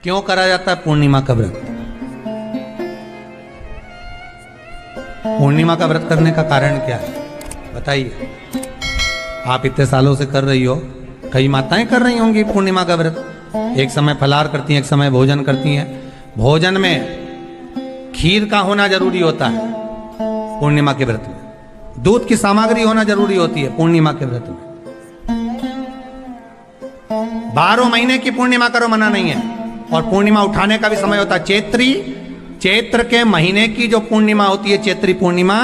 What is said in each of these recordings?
क्यों करा जाता है पूर्णिमा का व्रत? पूर्णिमा का व्रत करने का कारण क्या है बताइए? आप इतने सालों से कर रही हो, कई माताएं कर रही होंगी पूर्णिमा का व्रत। एक समय फलाहार करती हैं, एक समय भोजन करती हैं। भोजन में खीर का होना जरूरी होता है पूर्णिमा के व्रत में। दूध की सामग्री होना जरूरी होती है पूर्णिमा के व्रत में। 12 महीने की पूर्णिमा करो मना नहीं है। और पूर्णिमा उठाने का भी समय होता है। चैत्र के महीने की जो पूर्णिमा होती है, चैत्री पूर्णिमा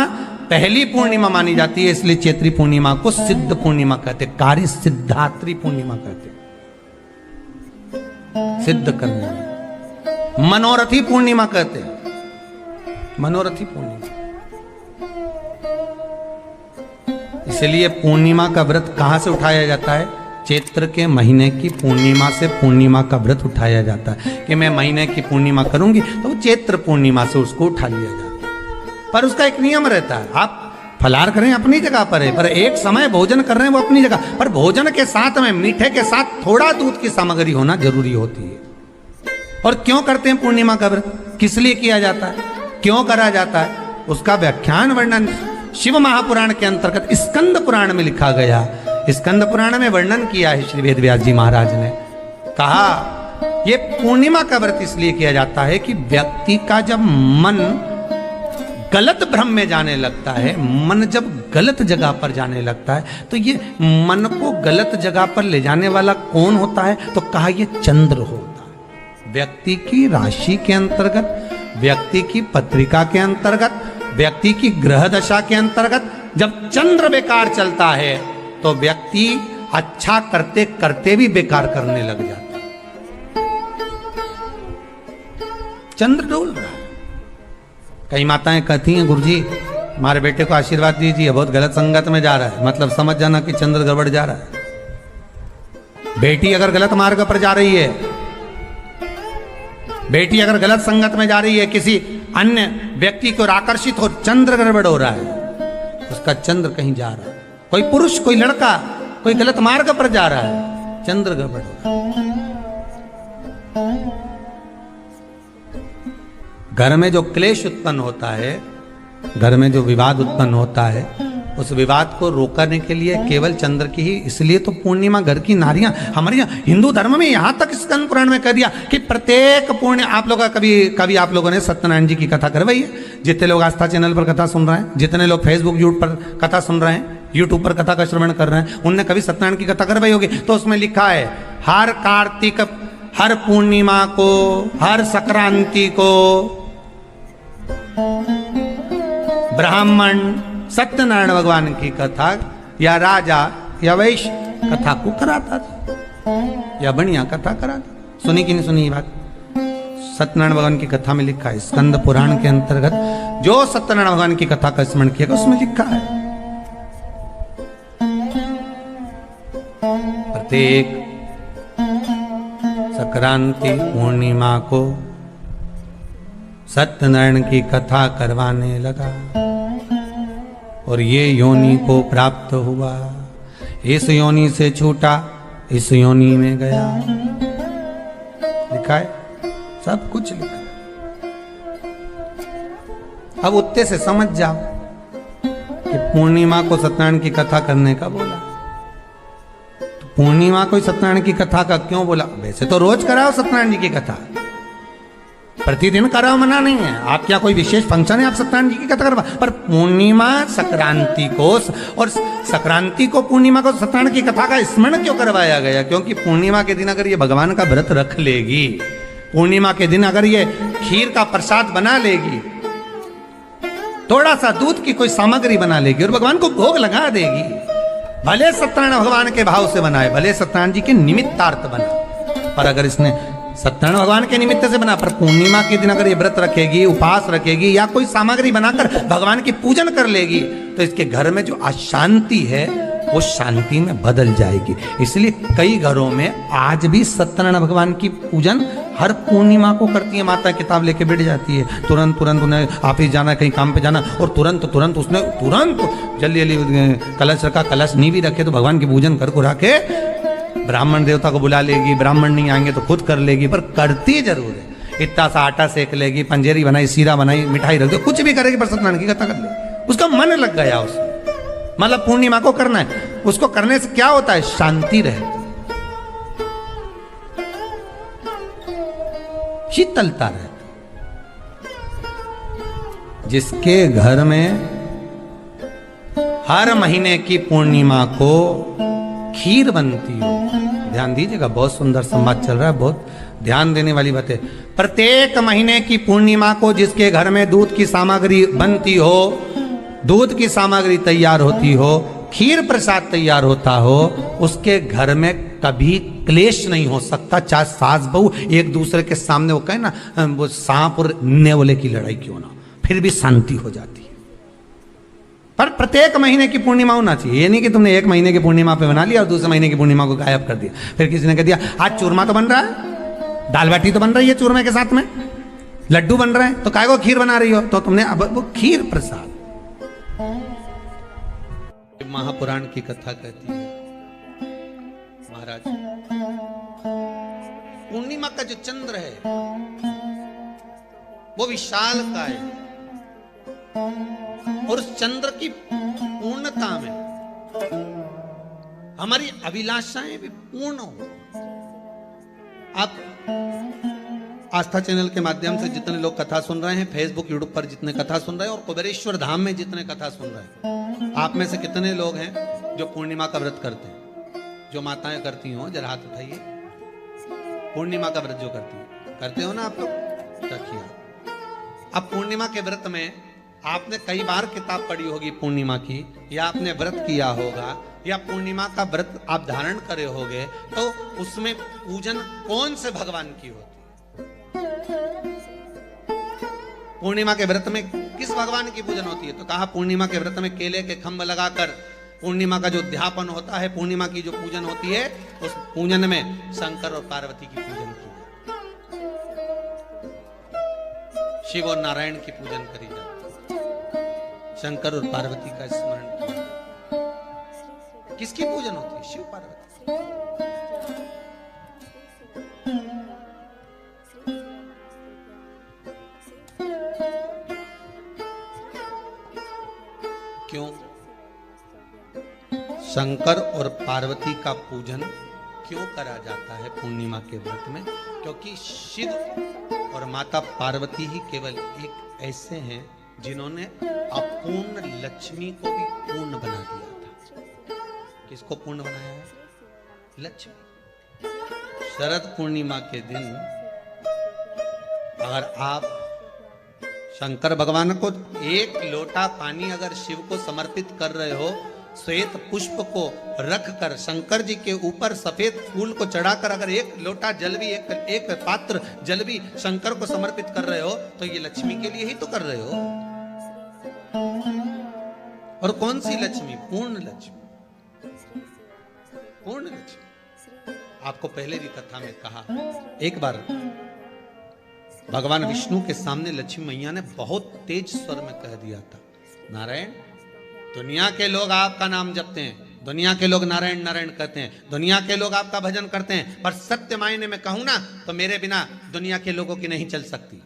पहली पूर्णिमा मानी जाती है, इसलिए चैत्री पूर्णिमा को सिद्ध पूर्णिमा कहते, कार्य सिद्धात्री पूर्णिमा कहते, सिद्ध करने। मनोरथी पूर्णिमा कहते, मनोरथी पूर्णिमा। इसलिए पूर्णिमा का व्रत कहां से उठाया जाता है? चैत्र के महीने की पूर्णिमा से पूर्णिमा का व्रत उठाया जाता है कि मैं महीने की पूर्णिमा करूंगी तो चैत्र पूर्णिमा से उसको उठा लिया जाता है। पर उसका एक नियम रहता है, आप फलाहार करें अपनी जगह पर है, पर एक समय भोजन कर रहे हैं वो अपनी जगह पर। भोजन के साथ में मीठे के साथ थोड़ा दूध की सामग्री होना जरूरी होती है। और क्यों करते हैं पूर्णिमा का व्रत? किस लिए किया जाता है, क्यों करा जाता है? उसका व्याख्यान वर्णन शिव महापुराण के अंतर्गत स्कंद पुराण में लिखा गया। स्कंद पुराण में वर्णन किया है श्री वेदव्यास जी महाराज ने। कहा ये पूर्णिमा का व्रत इसलिए किया जाता है कि व्यक्ति का जब मन गलत भ्रम में जाने लगता है, मन जब गलत जगह पर जाने लगता है, तो ये मन को गलत जगह पर ले जाने वाला कौन होता है? तो कहा ये चंद्र होता है। व्यक्ति की राशि के अंतर्गत, व्यक्ति की पत्रिका के अंतर्गत, व्यक्ति की ग्रह दशा के अंतर्गत जब चंद्र बेकार चलता है तो व्यक्ति अच्छा करते करते भी बेकार करने लग जाता है। चंद्र डोल रहा है। कई माताएं कहती हैं गुरुजी हमारे बेटे को आशीर्वाद दीजिए, बहुत गलत संगत में जा रहा है। मतलब समझ जाना कि चंद्र गड़बड़ जा रहा है। बेटी अगर गलत मार्ग पर जा रही है, बेटी अगर गलत संगत में जा रही है, किसी अन्य व्यक्ति को आकर्षित हो, चंद्र गड़बड़ हो रहा है, उसका चंद्र कहीं जा रहा है। कोई पुरुष, कोई लड़का, कोई गलत मार्ग पर जा रहा है, चंद्र गड़बड़ हो रहा है। घर में जो क्लेश उत्पन्न होता है, घर में जो विवाद उत्पन्न होता है, उस विवाद को रोकने के लिए केवल चंद्र की ही, इसलिए तो पूर्णिमा घर की नारियां हमारे हिंदू धर्म में यहां तक स्कंद पुराण में कह दिया कि प्रत्येक पूर्ण आप लोग कभी आप लोगों ने सत्यनारायण जी की कथा करवाई है? जितने लोग आस्था चैनल पर कथा सुन रहे हैं, जितने लोग फेसबुक यूट्यूब पर कथा सुन रहे हैं, यूट्यूब पर कथा का श्रवण कर रहे हैं, उनने कभी सत्यनारायण की कथा करवाई होगी। तो उसमें लिखा है हर कार्तिक, हर पूर्णिमा को, हर संक्रांति को ब्राह्मण सत्यनारायण भगवान की कथा या राजा या वैश्य कथा को कराता था या बढ़िया कथा कराता। सुनी कि नहीं सुनी ये बात? सत्यनारायण भगवान की कथा में लिखा है, स्कंद पुराण के अंतर्गत जो सत्यनारायण भगवान की कथा का स्मरण किया उसमें लिखा है प्रत्येक संक्रांति पूर्णिमा को सत्यनारायण की कथा करवाने लगा और ये योनि को प्राप्त हुआ, इस योनि से छूटा, इस योनि में गया। लिखा है, सब कुछ लिखा है। अब उत्ते से समझ जाओ कि पूर्णिमा को सत्यनारायण की कथा करने का बोला, तो पूर्णिमा को सत्यनारायण की कथा का क्यों बोला? वैसे तो रोज कराओ सत्यनारायण जी की कथा, प्रतिदिन कराओ, मना नहीं है। आप क्या कोई विशेष फंक्शन है आप सत्यनारायण जी की कथा करवा, पर पूर्णिमा संक्रांति को और संक्रांति को पूर्णिमा को सत्यनारायण की कथा का स्मरण क्यों करवाया गया? क्योंकि पूर्णिमा के दिन अगर ये भगवान का व्रत रख लेगी, पूर्णिमा के दिन अगर ये खीर का प्रसाद बना लेगी, थोड़ा सा दूध की कोई सामग्री बना लेगी और भगवान को भोग लगा देगी, भले सत्यनारायण भगवान के भाव से बनाए, भले सत्यनारायण जी के निमित्तार्थ बना, पर अगर इसने सत्यनारायण भगवान के निमित्त से बना, पर पूर्णिमा के दिन अगर ये व्रत रखेगी, उपवास रखेगी या कोई सामग्री बनाकर भगवान की पूजन कर लेगी, तो इसके घर में जो अशांति है वो शांति में बदल जाएगी। इसलिए कई घरों में आज भी सत्यनारायण भगवान की पूजन हर पूर्णिमा को करती है। माता किताब लेके बैठ जाती है, तुरंत उन्हें ऑफिस जाना, कहीं काम पे जाना, और तुरंत उसने जल्दी कलश रखा, कलश नहीं भी रखे तो भगवान की पूजन कर को रखे ब्राह्मण देवता को बुला लेगी, ब्राह्मण नहीं आएंगे तो खुद कर लेगी, पर करती जरूर है। इतना सा आटा सेक लेगी, पंजेरी बनाई, सीरा बनाई, मिठाई रख दो, कुछ भी करेगी पर सत्यनारायण की कथा कर लेगी। उसका मन लग गया उसमें, मतलब पूर्णिमा को करना है। उसको करने से क्या होता है? शांति रहती, शीतलता रहती। जिसके घर में हर महीने की पूर्णिमा को खीर बनती हो, ध्यान दीजिएगा, बहुत सुंदर संवाद चल रहा है, बहुत ध्यान देने वाली बात है। प्रत्येक महीने की पूर्णिमा को जिसके घर में दूध की सामग्री बनती हो, दूध की सामग्री तैयार होती हो, खीर प्रसाद तैयार होता हो, उसके घर में कभी क्लेश नहीं हो सकता। चाहे सास बहू एक दूसरे के सामने वो कहे ना, वो सांप और नेवले की लड़ाई क्यों ना, फिर भी शांति हो जाती है। पर प्रत्येक महीने की पूर्णिमा होना चाहिए। ये नहीं कि तुमने एक महीने की पूर्णिमा पे बना लिया और दूसरे महीने की पूर्णिमा को गायब कर दिया। फिर किसी ने कह दिया आज चूरमा तो बन रहा है, दाल बाटी तो बन रही है चूरमे के साथ में, लड्डू बन रहे हैं, तो काय को खीर बना रही हो? तो तुमने अब वो खीर प्रसाद। महापुराण की कथा कहती है, महाराज पूर्णिमा का जो चंद्र है वो विशाल का है, और उस चंद्र की पूर्णता में हमारी अभिलाषाएं भी पूर्ण हो। आप आस्था चैनल के माध्यम से जितने लोग कथा सुन रहे हैं, फेसबुक यूट्यूब पर जितने कथा सुन रहे हैं, और कुबेरेश्वर धाम में जितने कथा सुन रहे हैं, आप में से कितने लोग हैं जो पूर्णिमा का व्रत करते हैं? जो माताएं करती हो जरा हाथ उठाइए। पूर्णिमा का व्रत जो करते हो ना आप लोग, रखिए। अब पूर्णिमा के व्रत में आपने कई बार किताब पढ़ी होगी पूर्णिमा की, या आपने व्रत किया होगा, या पूर्णिमा का व्रत आप धारण करे होगे, तो उसमें पूजन कौन से भगवान की होती? पूर्णिमा के व्रत में किस भगवान की पूजन होती है? तो कहा पूर्णिमा के व्रत में केले के खंभ लगाकर पूर्णिमा का जो अध्यापन होता है, पूर्णिमा की जो पूजन होती है, उस पूजन में शंकर और पार्वती की पूजन की, शिव और नारायण की पूजन करी जाती है, शंकर और पार्वती का स्मरण किया। किसकी पूजन होती है? शिव पार्वती। क्यों शंकर और पार्वती का पूजन क्यों करा जाता है पूर्णिमा के व्रत में? क्योंकि शिव और माता पार्वती ही केवल एक ऐसे हैं जिन्होंने अपूर्ण लक्ष्मी को भी पूर्ण बना दिया था। किसको पूर्ण बनाया है? लक्ष्मी। शरद पूर्णिमा के दिन अगर आप शंकर भगवान को एक लोटा पानी अगर शिव को समर्पित कर रहे हो, श्वेत पुष्प को रखकर शंकर जी के ऊपर सफेद फूल को चढ़ाकर अगर एक लोटा जल भी, एक पात्र जल भी शंकर को समर्पित कर रहे हो, तो ये लक्ष्मी के लिए ही तो कर रहे हो। और कौन सी लक्ष्मी? पूर्ण लक्ष्मी। पूर्ण लक्ष्मी। आपको पहले भी कथा में कहा, एक बार भगवान विष्णु के सामने लक्ष्मी मैया ने बहुत तेज स्वर में कह दिया था, नारायण, दुनिया के लोग आपका नाम जपते हैं, दुनिया के लोग नारायण नारायण कहते हैं, दुनिया के लोग आपका भजन करते हैं, पर सत्य मायने में कहूं ना तो मेरे बिना दुनिया के लोगों की नहीं चल सकती,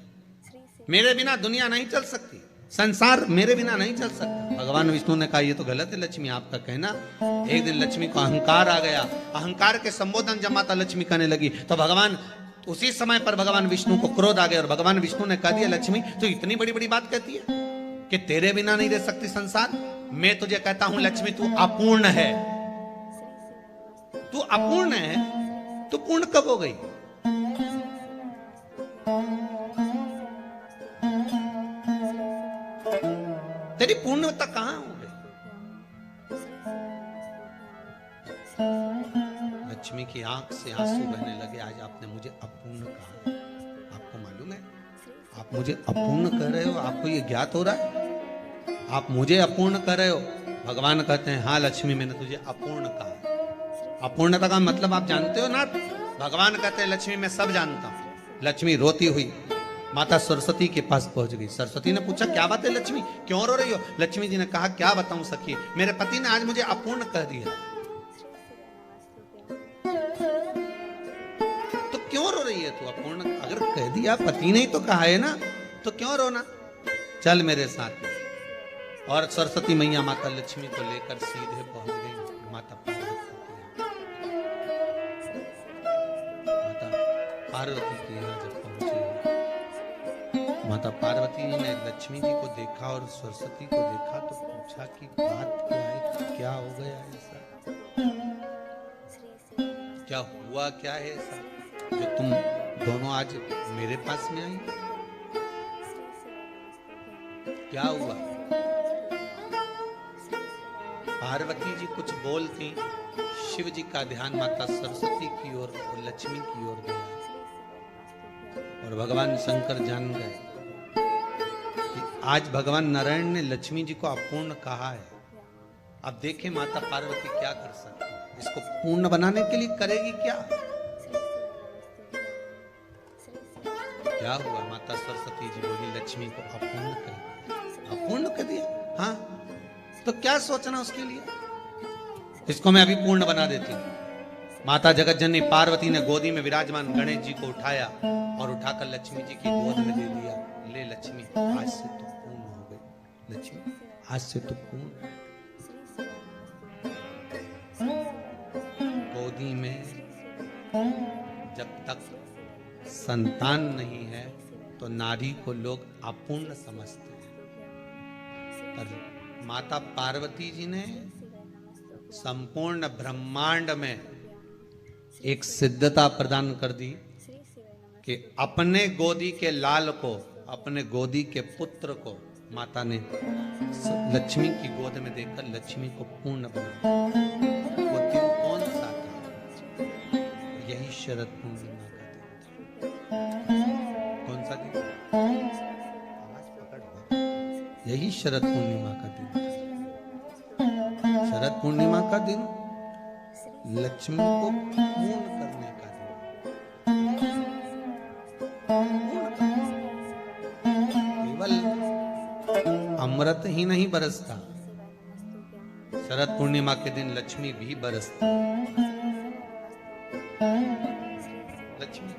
मेरे बिना दुनिया नहीं चल सकती, संसार मेरे बिना नहीं चल सकता। भगवान विष्णु ने कहा ये तो गलत है लक्ष्मी आपका कहना। एक दिन लक्ष्मी को अहंकार आ गया, अहंकार के संबोधन जब माता लक्ष्मी करने लगी तो भगवान उसी समय पर भगवान विष्णु को क्रोध आ गया, और भगवान विष्णु ने कह दिया लक्ष्मी तू इतनी बड़ी बड़ी बात कहती है कि तेरे बिना नहीं रह सकती संसार। मैं तुझे कहता हूं लक्ष्मी तू अपूर्ण है, तू अपूर्ण है, तू पूर्ण कब हो गई? तेरी पूर्णता कहां हो गई? लक्ष्मी की आंख से आंसू बहने लगे। आज आपने मुझे अपूर्ण कहा, आपको मालूम है आप मुझे अपूर्ण कह रहे हो? आपको ये ज्ञात हो रहा है आप मुझे अपूर्ण कर रहे हो? भगवान कहते हैं हाँ लक्ष्मी मैंने तुझे अपूर्ण कहा। अपूर्णता का मतलब आप जानते हो ना? भगवान कहते हैं लक्ष्मी मैं सब जानता हूं। लक्ष्मी रोती हुई माता सरस्वती के पास पहुंच गई। सरस्वती ने पूछा क्या बात है लक्ष्मी, क्यों रो रही हो? लक्ष्मी जी ने कहा क्या बताऊं सखी, मेरे पति ने आज मुझे अपूर्ण कह दिया। तू अपूर्ण, अगर कह दिया पति ने ही तो कहा है ना, तो क्यों रोना? चल मेरे साथ में। और सरस्वती मैया माता लक्ष्मी को लेकर सीधे पहुंच गई माता पार्वती के यहाँ। माता पार्वती के यहाँ जब पहुंची, माता पार्वती ने लक्ष्मी जी को देखा और सरस्वती को देखा तो पूछा कि बात क्या है, क्या हो गया ऐसा, क्या हुआ, क्या है ऐसा जो तुम दोनों आज मेरे पास में आई, क्या हुआ? पार्वती जी कुछ बोलती, शिव जी का ध्यान माता सरस्वती की ओर और लक्ष्मी की ओर गया और भगवान शंकर जान गए कि आज भगवान नारायण ने लक्ष्मी जी को अपूर्ण कहा है। अब देखें माता पार्वती क्या कर सकती है, इसको पूर्ण बनाने के लिए करेगी क्या? क्या हुआ? माता सरस्वती जी बोली लक्ष्मी को अपूर्ण कर दिया। अपूर्ण कर दिया? हाँ, तो क्या सोचना उसके लिए, इसको मैं अभी पूर्ण बना देती हूँ। माता जगत जननी पार्वती ने गोदी में विराजमान गणेश जी को उठाया और उठाकर लक्ष्मी जी की गोद में दे दिया। ले लक्ष्मी, आज से तो पूर्ण हो गई, लक्ष्मी आज से तो पूर्ण। गोदी में जब तक संतान नहीं है तो नारी को लोग अपूर्ण समझते हैं, पर माता पार्वती जी ने संपूर्ण ब्रह्मांड में एक सिद्धता प्रदान कर दी कि अपने गोदी के लाल को, अपने गोदी के पुत्र को माता ने लक्ष्मी की गोद में देकर लक्ष्मी को पूर्ण बना। वो दिन कौन सा था? यही शरद पूर्णिमा का दिन। कौन सा दिन? आवाज पकड़। यही शरद पूर्णिमा का दिन था। शरद पूर्णिमा का दिन लक्ष्मी को पूर्ण करने का दिन। केवल अमृत ही नहीं बरसता, शरद पूर्णिमा के दिन लक्ष्मी भी बरसती। लक्ष्मी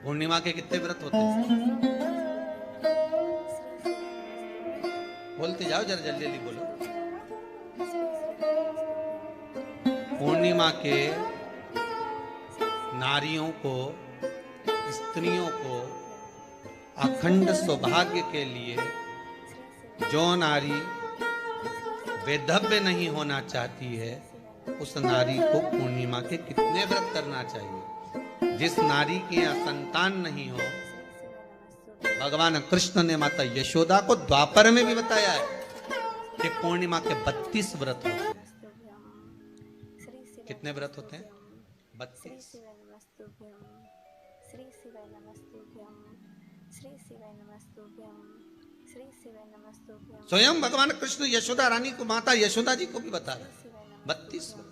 पूर्णिमा के कितने व्रत होते हैं? बोलते जाओ, जरा जल्दी जल्दी बोलो। पूर्णिमा के नारियों को, स्त्रियों को अखंड सौभाग्य के लिए, जो नारी वैधव्य नहीं होना चाहती है उस नारी को पूर्णिमा के कितने व्रत करना चाहिए? जिस नारी के यहाँ संतान नहीं हो, भगवान कृष्ण ने माता यशोदा को द्वापर में भी बताया है कि पूर्णिमा के 32 व्रत होते हैं। कितने व्रत होते हैं? 32। स्वयं भगवान कृष्ण यशोदा रानी को, माता यशोदा जी को भी बता रहे 32 व्रत।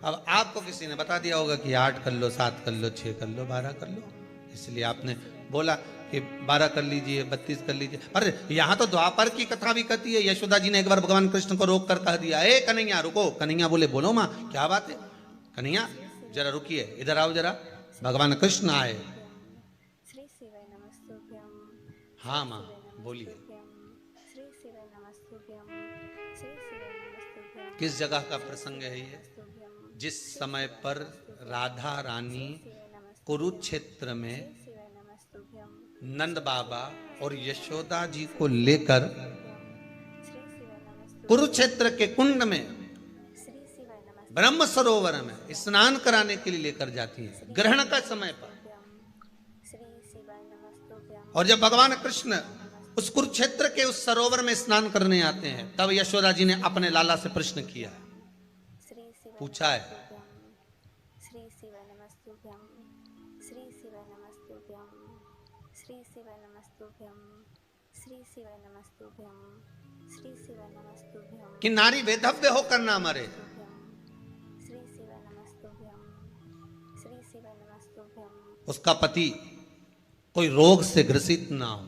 अब आपको किसी ने बता दिया होगा कि 8 कर लो, 7 कर लो, 6 कर लो, 12 कर लो, इसलिए आपने बोला कि 12 कर लीजिए, 32 कर लीजिए। पर यहाँ तो द्वापर की कथा भी कहती है। यशोदा जी ने एक बार भगवान कृष्ण को रोक कर कह दिया, ए कन्हैया रुको। कन्हैया बोले, बोलो माँ क्या बात है? कन्हैया जरा रुकिए, इधर आओ जरा। भगवान कृष्ण आए। हाँ माँ बोलिए। किस जगह का प्रसंग है ये? जिस समय पर राधा रानी कुरुक्षेत्र में नंद बाबा और यशोदा जी को लेकर कुरुक्षेत्र के कुंड में, ब्रह्म सरोवर में स्नान कराने के लिए लेकर जाती है, ग्रहण का समय पर। और जब भगवान कृष्ण उस कुरुक्षेत्र के उस सरोवर में स्नान करने आते हैं, तब यशोदा जी ने अपने लाला से प्रश्न किया, पूछा है, कि नारी वैधव्य होकर ना मरे। उसका पति कोई रोग से ग्रसित ना हो,